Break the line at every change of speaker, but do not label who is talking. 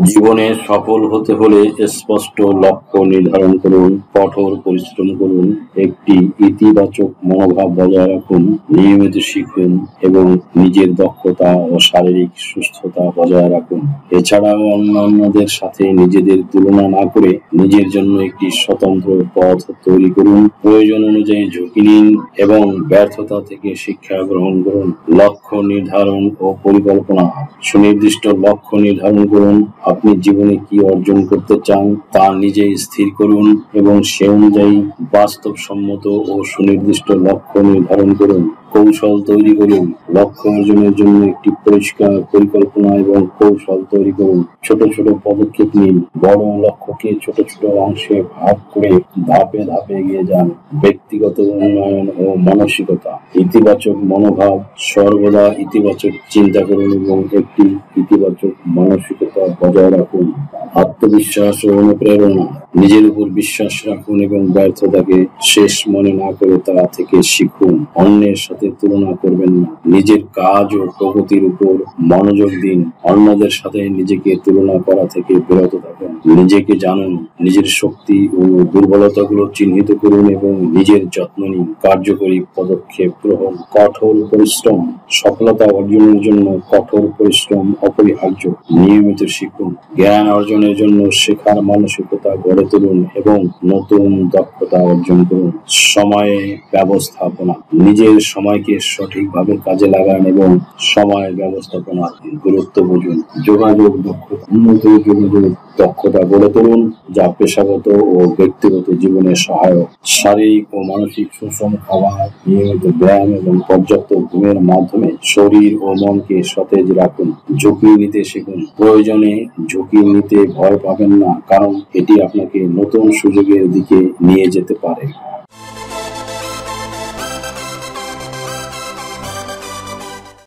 জীবনে সফল হতে হলে স্পষ্ট লক্ষ্য নির্ধারণ করুন, কঠোর পরিশ্রম করুন, একটি ইতিবাচক মনোভাব বজায় রাখুন, নিয়মিত শিখুন এবং নিজের দক্ষতা ও শারীরিক সুস্থতা বজায় রাখুন। এছাড়াও অন্যান্যদের সাথে নিজেদের তুলনা না করে নিজের জন্য একটি স্বতন্ত্র পথ তৈরি করুন। প্রয়োজন অনুযায়ী ঝুঁকি নিন এবং ব্যর্থতা থেকে শিক্ষা গ্রহণ করুন। লক্ষ্য নির্ধারণ ও পরিকল্পনা। সুনির্দিষ্ট লক্ষ্য নির্ধারণ করুন। আপনি জীবনে কি অর্জন করতে চান তা নিজেই স্থির করুন এবং সে অনুযায়ী বাস্তবসম্মত ও সুনির্দিষ্ট লক্ষ্য নির্ধারণ করুন। কৌশল তৈরি করুন। লক্ষ্য অর্জনের জন্য একটি পরিষ্কার পরিকল্পনা এবং কৌশল তৈরি করুন। ছোট ছোট পদক্ষেপ নিন। বড় লক্ষ্যকে ছোট ছোট অংশে ভাগ করে ধাপে ধাপে এগিয়ে যান। ব্যক্তিগত উন্নয়ন ও মানসিকতা। ইতিবাচক মনোভাব। সর্বদা ইতিবাচক চিন্তা করুন এবং একটি ইতিবাচক মানসিকতা বজায় রাখুন। আত্মবিশ্বাস ও অনুপ্রেরণা। নিজের উপর বিশ্বাস রাখুন এবং ব্যর্থতাকে শেষ মনে না করে তা থেকে শিখুন। অন্যের সাথে তুলনা করবেন না। নিজের কাজ ও প্রগতির উপর মনোযোগ দিন। অন্যদের সাথে নিজেকে তুলনা করা থেকে বিরত থাকুন। নিজেকে জানুন। নিজের শক্তি ও দুর্বলতাগুলো চিহ্নিত করুন এবং নিজের যত্ন নিন। কার্যকরী পদক্ষেপ গ্রহণ। কঠোর পরিশ্রম। সফলতা অর্জনের জন্য কঠোর পরিশ্রম অপরিহার্য। নিয়মিত শিখুন। জ্ঞান অর্জনের জন্য শেখার মানসিকতা গড়ে তুলুন এবং নতুন দক্ষতা অর্জন করুন। সময়ে ব্যবস্থাপনা। নিজের সময়কে সঠিকভাবে কাজে লাগান এবং সময় ব্যবস্থাপনার গুরুত্ব বুঝুন। যোগাযোগ দক্ষতা। উন্নত যোগাযোগ দক্ষতা গড়ে তুলুন যা পেশাগত ও ব্যক্তিগত জীবনে সহায়ক। শারীরিক ও মানসিক সুষম খাবার, নিয়মিত ব্যায়াম এবং পর্যাপ্ত ঘুমের মাধ্যমে শরীর ও মনকে সতেজ রাখুন। ঝুঁকি নিতে শিখুন। প্রয়োজনে ঝুঁকি নিতে ভয় পাবেন না, কারণ এটি আপনাকে নতুন সুযোগের দিকে নিয়ে যেতে পারে।